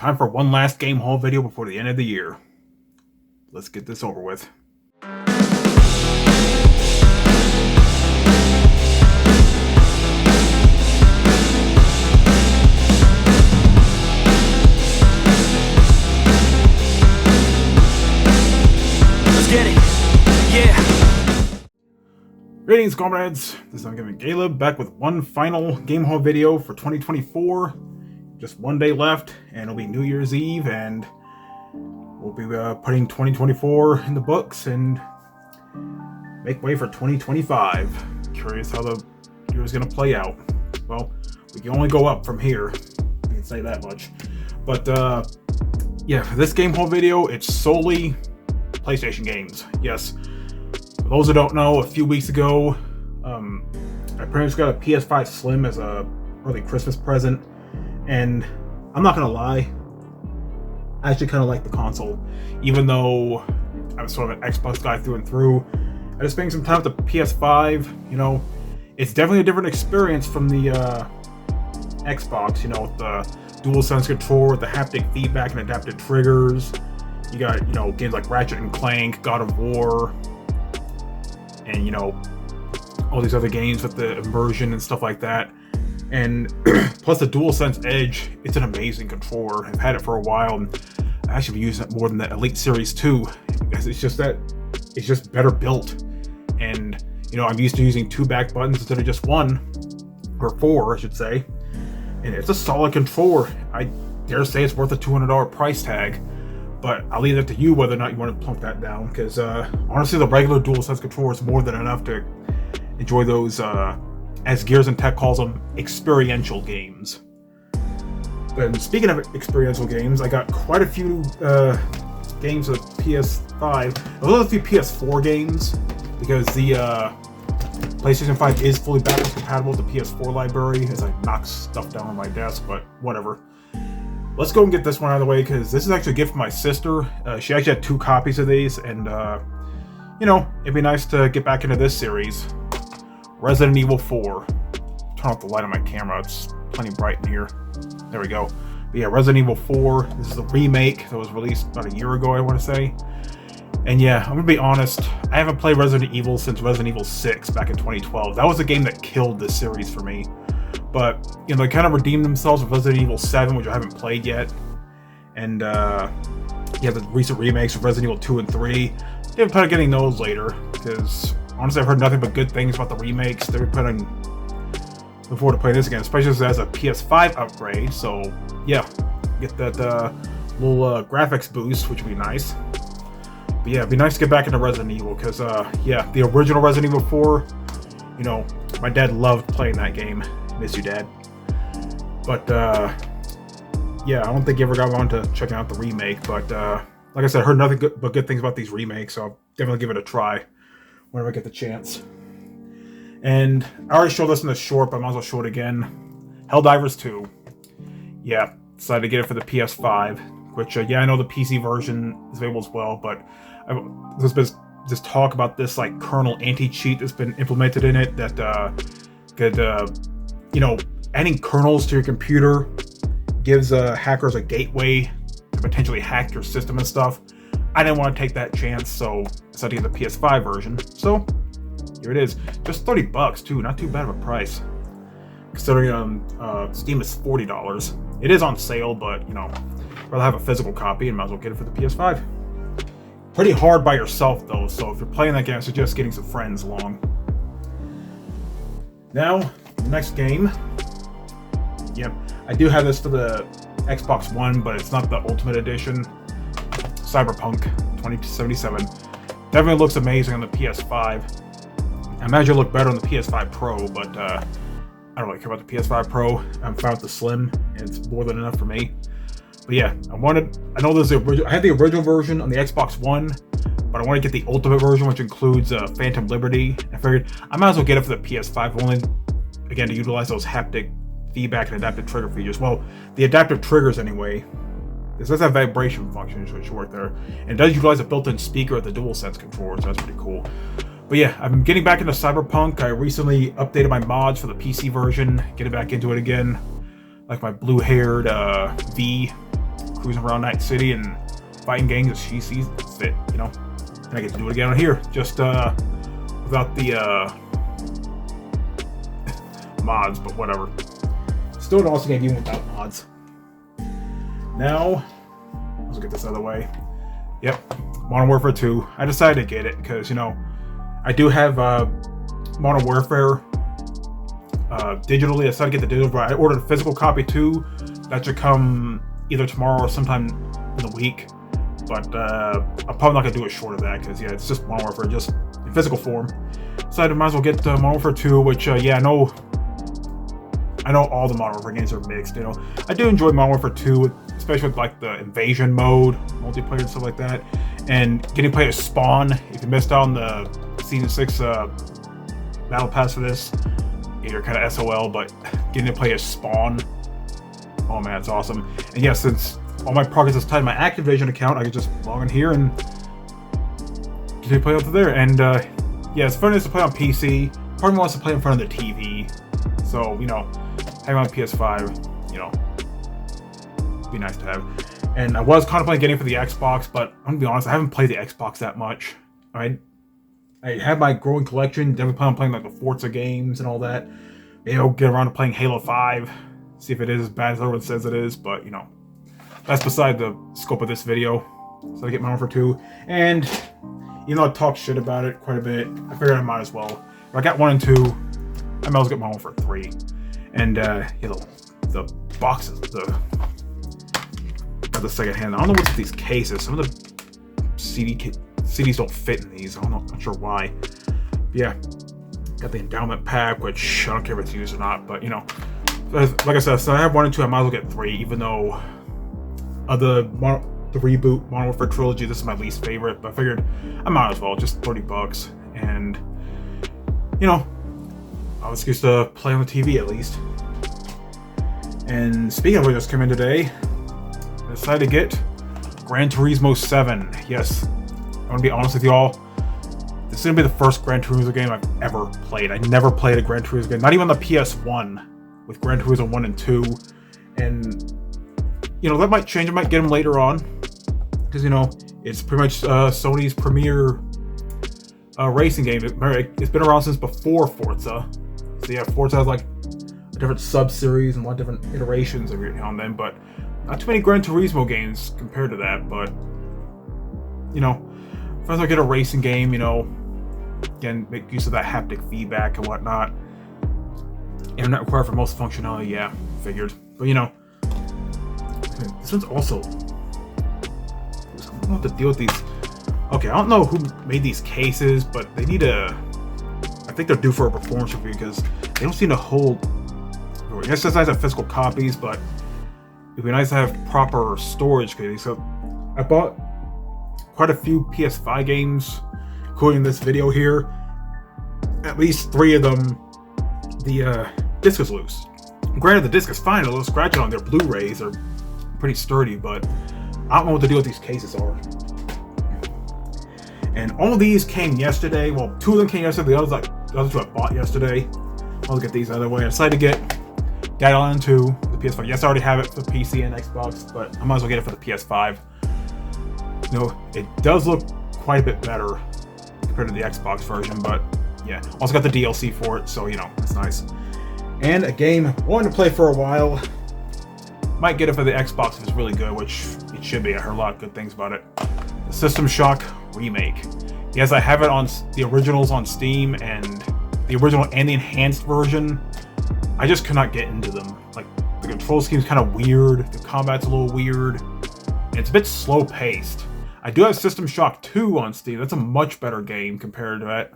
Time for one last game haul video before the end of the year. Let's get this over with. Let's get it. Yeah. Greetings, comrades. This is Caleb back with one final game haul video for 2024. Just one day left, and it'll be New Year's Eve, and we'll be putting 2024 in the books and make way for 2025. Curious how the year is going to play out. Well, we can only go up from here. I can say that much. But yeah, for this game haul video, it's solely PlayStation games. Yes. For those who don't know, a few weeks ago, I pretty much got a PS5 Slim as a early Christmas present. And I'm not gonna lie, I actually kind of like the console, even though I'm sort of an Xbox guy through and through. I just spending some time with the PS5. You know, it's definitely a different experience from the Xbox. You know, with the DualSense controller, with the haptic feedback and adaptive triggers. You got, you know, games like Ratchet and Clank, God of War, and you know, all these other games with the immersion and stuff like that. And plus the DualSense Edge, it's an amazing controller. I've had it for a while, and I actually been using it more than the Elite Series 2, because it's just better built. And you know, I'm used to using 2 back buttons instead of just 1, or 4, I should say. And it's a solid controller. I dare say it's worth a $200 price tag, but I'll leave it to you whether or not you want to plunk that down. Because honestly, the regular DualSense controller is more than enough to enjoy those. As Gears and Tech calls them, experiential games. And speaking of experiential games, I got quite a few games with PS5. A few PS4 games, because the PlayStation 5 is fully backwards compatible with the PS4 library, as I knock stuff down on my desk, but whatever. Let's go and get this one out of the way, because this is actually a gift from my sister. She actually had 2 copies of these, and you know, it'd be nice to get back into this series. Resident Evil 4. Turn off the light on my camera, it's plenty bright in here. There we go. But yeah, Resident Evil 4. This is a remake that was released about a year ago, I want to say. And yeah, I'm gonna be honest, I haven't played Resident Evil since Resident Evil 6 back in 2012. That was the game that killed this series for me. But, you know, they kind of redeemed themselves with Resident Evil 7, which I haven't played yet. And yeah, the recent remakes of Resident Evil 2 and 3. They're probably getting those later, because honestly, I've heard nothing but good things about the remakes. They're looking forward to playing this again, especially as a PS5 upgrade. So yeah, get that little graphics boost, which would be nice. But yeah, it'd be nice to get back into Resident Evil, because yeah, the original Resident Evil 4, you know, my dad loved playing that game. Miss you, Dad. But yeah, I don't think he ever got around to checking out the remake. But like I said, I heard nothing but good things about these remakes, so I'll definitely give it a try whenever I get the chance. And I already showed this in the short, but I might as well show it again. Helldivers 2. Yeah, decided to get it for the PS5, which, yeah, I know the PC version is available as well, but there's been this talk about this, like, kernel anti-cheat that's been implemented in it that could, you know, adding kernels to your computer gives hackers a gateway to potentially hack your system and stuff. I didn't want to take that chance, so I decided to get the PS5 version. So here it is, just $30 too, not too bad of a price. Considering Steam is $40. It is on sale, but you know, I'd rather have a physical copy and might as well get it for the PS5. Pretty hard by yourself though, so if you're playing that game, I suggest getting some friends along. Now, the next game. Yep, I do have this for the Xbox One, but it's not the Ultimate Edition. Cyberpunk 2077 definitely looks amazing on the PS5. I imagine it'll look better on the PS5 Pro, but I don't really care about the PS5 Pro. I'm fine with the Slim, and it's more than enough for me. But yeah, I know there's I had the original version on the Xbox One, but I want to get the Ultimate version, which includes Phantom Liberty. I figured I might as well get it for the PS5, only again to utilize those haptic feedback and adaptive trigger features. Well, the adaptive triggers anyway. This does have vibration functions, which work there. And it does utilize a built-in speaker with the DualSense controller, so that's pretty cool. But yeah, I'm getting back into Cyberpunk. I recently updated my mods for the PC version, getting back into it again. Like my blue-haired V cruising around Night City and fighting gangs as she sees fit, you know. And I get to do it again on here, just without the mods, but whatever. Still an awesome game even without mods. Now, let's get this out of the way. Yep, Modern Warfare 2. I decided to get it because, you know, I do have Modern Warfare digitally. I decided to get the digital, but I ordered a physical copy too. That should come either tomorrow or sometime in the week. But I'm probably not going to do it short of that because, yeah, it's just Modern Warfare, just in physical form. So I might as well get Modern Warfare 2, which, yeah, I know all the Modern Warfare games are mixed, you know. I do enjoy Modern Warfare 2, especially with, like, the invasion mode, multiplayer and stuff like that. And getting to play as Spawn, if you missed out on the Season 6 Battle Pass for this, you're kind of SOL, but getting to play as Spawn, oh man, it's awesome. And yeah, since all my progress is tied to my Activision account, I can just log in here and get to play over there. And yeah, it's fun to play on PC. Part of me wants to play in front of the TV. So, you know, having on PS5, you know, be nice to have. And I was contemplating getting it for the Xbox, but I'm gonna be honest, I haven't played the Xbox that much. I have my growing collection, definitely plan on playing like the Forza games and all that. Maybe I'll get around to playing Halo 5, see if it is as bad as everyone says it is, but you know, that's beside the scope of this video. So I get Modern Warfare 2, and even though I talk shit about it quite a bit, I figured I might as well. If I got 1 and 2, I might as well get Modern Warfare 3. And you know, the boxes, got the second hand. I don't know what's with these cases. Some of the CDs don't fit in these. I'm not sure why. But yeah, got the endowment pack, which I don't care if it's used or not. But you know, like I said, so I have 1 and 2. I might as well get 3, even though the reboot Modern Warfare trilogy, this is my least favorite. But I figured I might as well, just $30, and you know, I was used to play on the TV at least. And speaking of what just came in today, I decided to get Gran Turismo 7. Yes, I'm gonna be honest with y'all. This is gonna be the first Gran Turismo game I've ever played. I never played a Gran Turismo game, not even on the PS1 with Gran Turismo 1 and 2. And you know, that might change. I might get them later on because you know, it's pretty much Sony's premier racing game. It's been around since before Forza. So yeah, Forza has like a different sub-series and a lot of different iterations every now and then, but not too many Gran Turismo games compared to that. But you know, if I get a racing game, you know, again, make use of that haptic feedback and whatnot, and not required for most functionality, yeah, figured. But you know, this one's also, I don't know how to deal with these. Okay, I don't know who made these cases, but they need a, I think they're due for a performance review because they don't seem to hold. I guess it's nice to have physical copies, but it'd be nice to have proper storage. So I bought quite a few PS5 games, including this video here. At least 3 of them, the disc is loose. Granted, the disc is fine, a little scratch on their Blu-rays are pretty sturdy, but I don't know what the deal with these cases are. And all of these came yesterday. Well, 2 of them came yesterday. The other 2 I bought yesterday. I'll get these out of the way. I decided to get Dead Island 2, the PS5. Yes, I already have it for PC and Xbox, but I might as well get it for the PS5. You know, it does look quite a bit better compared to the Xbox version, but yeah. Also got the DLC for it, so you know, it's nice. And a game I wanted to play for a while. Might get it for the Xbox if it's really good, which it should be. I heard a lot of good things about it. The System Shock remake. Yes, I have it on the originals on Steam, and the original and the enhanced version. I just could not get into them. Like, the control scheme's kind of weird, the combat's a little weird, and it's a bit slow paced. I do have System Shock 2 on Steam. That's a much better game compared to that.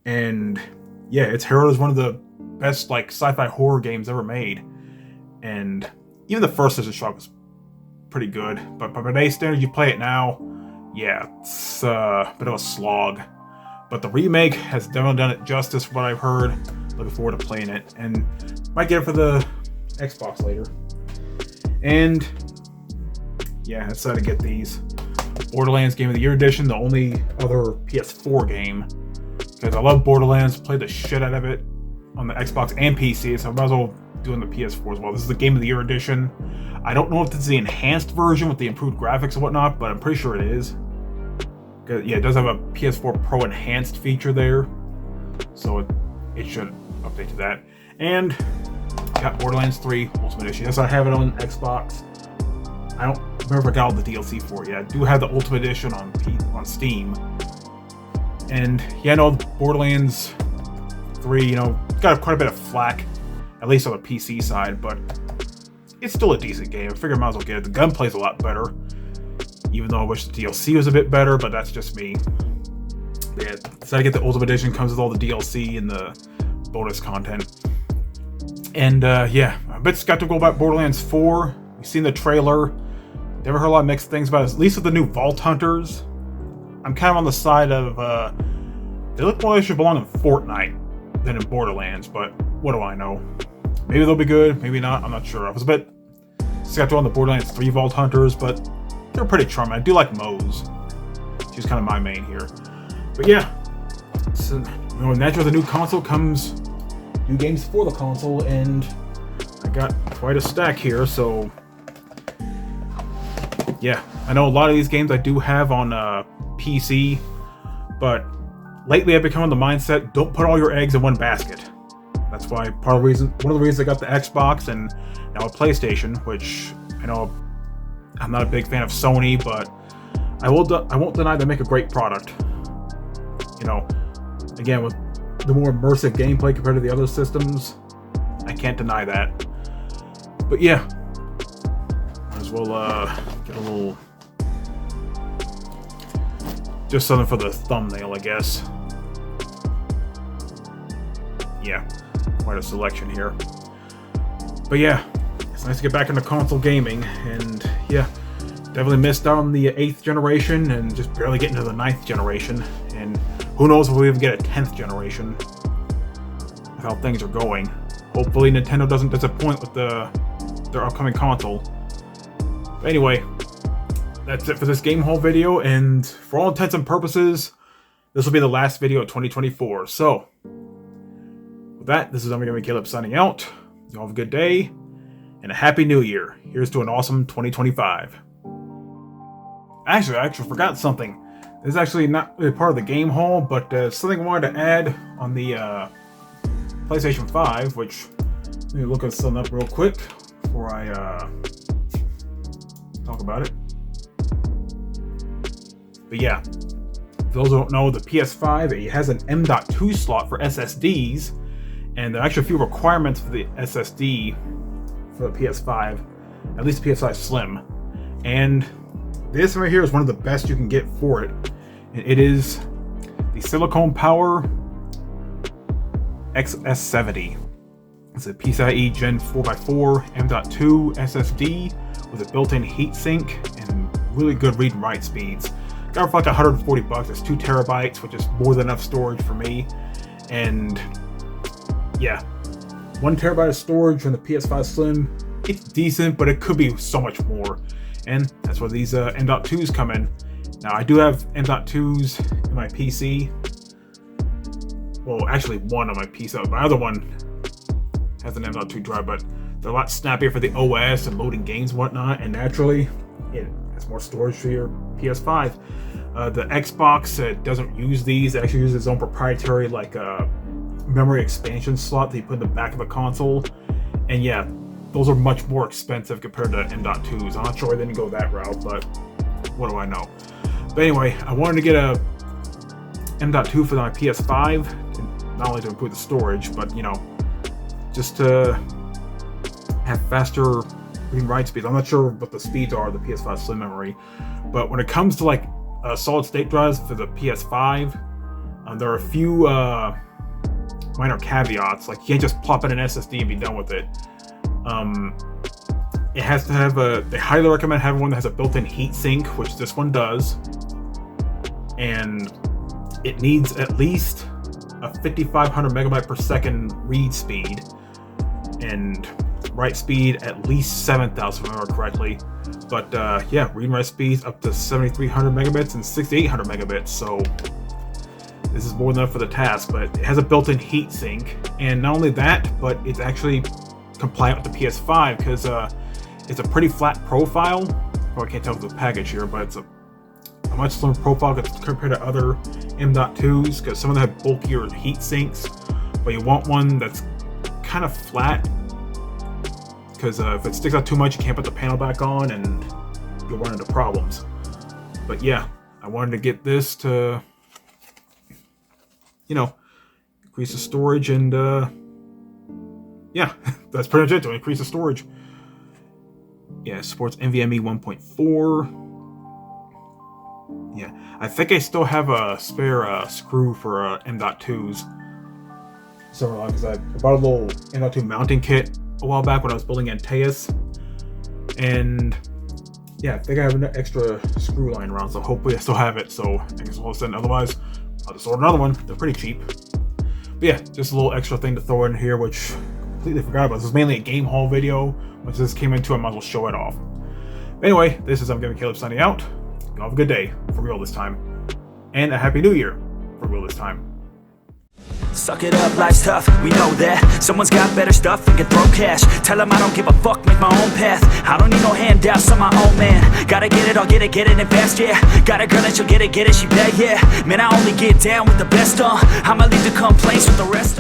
And yeah, it's heralded as one of the best like sci-fi horror games ever made. And even the first System Shock was pretty good, but by today's standards, you play it now, yeah, it's a bit of a slog. But the remake has definitely done it justice from what I've heard. Looking forward to playing it, and might get it for the Xbox later. And yeah, I decided to get these. Borderlands Game of the Year Edition, the only other PS4 game, because I love Borderlands, played the shit out of it on the Xbox and PC, so I might as well do it on the PS4 as well. This is the Game of the Year Edition. I don't know if it's the enhanced version with the improved graphics and whatnot, but I'm pretty sure it is. Yeah, it does have a PS4 Pro enhanced feature there, so it should update to that. And got Borderlands 3 Ultimate Edition. Yes, I have it on Xbox. I don't remember if I got all the DLC for it yet. I do have the Ultimate Edition on Steam. And yeah, no, Borderlands 3, you know, got quite a bit of flack, at least on the PC side, but it's still a decent game. I figure I might as well get it. The gunplay's a lot better, even though I wish the DLC was a bit better, but that's just me. But yeah, decided to get the Ultimate Edition, comes with all the DLC and the bonus content. And yeah, I bet it's got to go about Borderlands 4. We've seen the trailer. Never heard a lot of mixed things about it. At least with the new Vault Hunters, I'm kind of on the side of they look more like they should belong in Fortnite than in Borderlands, but what do I know? Maybe they'll be good, maybe not, I'm not sure. I was a bit skeptical on the Borderlands 3 Vault Hunters, but they're pretty charming. I do like Moze. She's kind of my main here. But yeah, so, you know, naturally with the new console comes new games for the console, and I got quite a stack here, so yeah. I know a lot of these games I do have on PC, but lately I've become in the mindset, don't put all your eggs in one basket. That's why one of the reasons I got the Xbox and now a PlayStation, which I know I'm not a big fan of Sony, but I won't deny they make a great product. You know, again, with the more immersive gameplay compared to the other systems, I can't deny that. But yeah, might as well get a little, just something for the thumbnail, I guess. Yeah, quite a selection here. But yeah, it's nice to get back into console gaming, and yeah, definitely missed out on the 8th generation and just barely getting to the 9th generation, and who knows if we'll even get a 10th generation with how things are going. Hopefully Nintendo doesn't disappoint with their upcoming console. But anyway, that's it for this game haul video, and for all intents and purposes, this will be the last video of 2024. So, with that, this is Caleb signing out. You all have a good day, and a happy new year. Here's to an awesome 2025. Actually, I forgot something. This is actually not really part of the game haul, but something I wanted to add on the PlayStation 5, which, let me look at something up real quick before I talk about it. But yeah, for those who don't know, the PS5, it has an M.2 slot for SSDs, and there are actually a few requirements for the SSD for the PS5, at least the PS5 Slim. And this right here is one of the best you can get for it. It is the Silicon Power XS70. It's a PCIe Gen 4x4 M.2 SSD with a built-in heatsink and really good read and write speeds. Got it for like $140. It's 2 terabytes, which is more than enough storage for me. And yeah, 1 terabyte of storage from the PS5 Slim. It's decent, but it could be so much more. And that's where these M.2s come in. Now, I do have M.2s in my PC. Well, actually one on my PC. My other one has an M.2 drive, but they're a lot snappier for the OS and loading games and whatnot, and naturally, it has more storage for your PS5. The Xbox doesn't use these. It actually uses its own proprietary memory expansion slot that you put in the back of the console. And yeah, those are much more expensive compared to M.2s. I'm not sure why they didn't go that route, but what do I know? But anyway, I wanted to get a M.2 for my PS5, not only to improve the storage, but you know, just to have faster read and write speeds. I'm not sure what the speeds are of the PS5 Slim memory, but when it comes to like solid state drives for the PS5, there are a few minor caveats. Like, you can't just plop in an SSD and be done with it. It has to have they highly recommend having one that has a built-in heatsink, which this one does. And it needs at least a 5,500 megabyte per second read speed, and write speed at least 7,000 if I remember correctly. But yeah, read and write speeds up to 7,300 megabits and 6,800 megabits, so this is more than enough for the task. But it has a built-in heatsink, and not only that, but it's actually compliant with the PS5, because it's a pretty flat profile. Well, I can't tell with the package here, but it's a much slimmer profile compared to other M.2s, because some of them have bulkier heat sinks, but you want one that's kind of flat, because if it sticks out too much, you can't put the panel back on and you'll run into problems. But yeah, I wanted to get this to, you know, increase the storage, and yeah, that's pretty much it, to increase the storage. Yeah, it supports NVMe 1.4. Yeah, I think I still have a spare screw for M.2s. So, because I bought a little M.2 mounting kit a while back when I was building Antaeus. And yeah, I think I have an extra screw lying around, so hopefully I still have it. So I guess we'll send. Otherwise, I'll just order another one. They're pretty cheap. But yeah, just a little extra thing to throw in here, which I completely forgot about. This is mainly a game haul video. Once this came into, I might as well show it off. Anyway, this is Caleb signing out. Y'all have a good day, for real this time. And a Happy New Year, for real this time. Suck it up, life's tough, we know that. Someone's got better stuff and can throw cash. Tell them I don't give a fuck, make my own path. I don't need no handouts, I'm my own man. Gotta get it, I'll get it and fast, yeah. Got a girl and she'll get it, she bad, yeah. Man, I only get down with the best, I'ma leave the complaints with the rest,